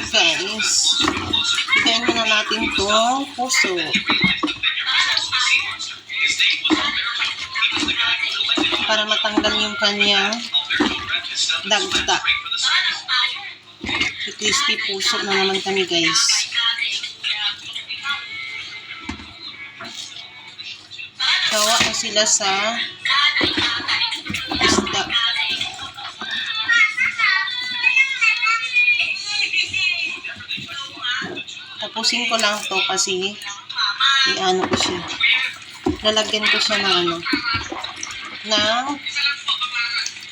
Guys, bigyan muna natin itong puso. Para matanggal yung kanyang dagta. Crispy puso na naman kami, guys. Gawa na sila sa isda. Tapusin ko lang to kasi i-ano ko siya. Lalagyan ko siya ng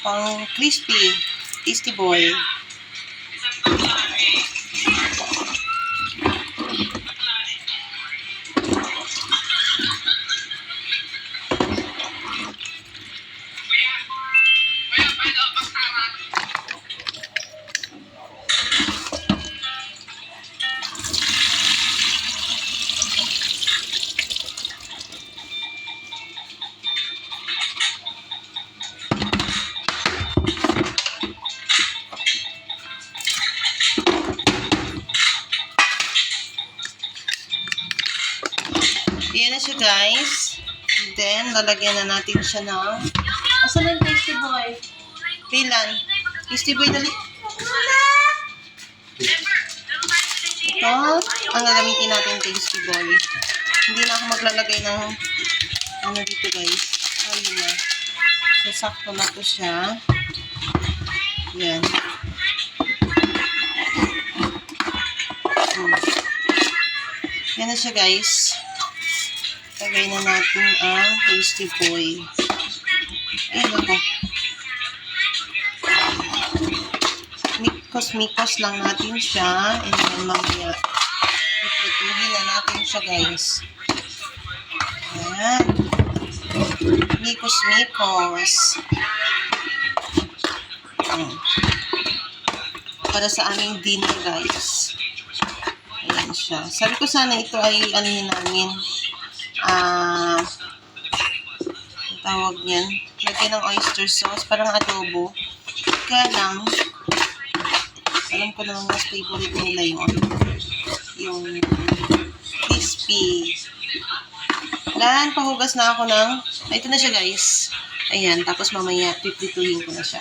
pang crispy tasty boy. Yan na siya, guys. Then, lalagyan na natin siya ng... Asan na yung tasty boy? Pilan? Tasty boy, dali. Ito, ang gagamitin natin tasty boy. Hindi na ako maglalagay ng ano dito, guys. Harina. So, sakto na to siya. Yan. Yan na siya, guys. Lagay na natin ang tasty boy. Ayun ako. Mikos-mikos lang natin siya. And then mamaya, iprituhin na natin siya, guys. Ayan. Mikos-mikos. Para sa aming dinner, guys. Ayan siya. Sabi ko sana ito ay ano namin. Tawag niyan, lagyan ng oyster sauce, parang adobo. Kaya lang, alam ko naman mas favorite nila yung crispy. Pahugas na ako ng, ito na siya, guys. Ayan, tapos mamaya, piprituhin ko na siya.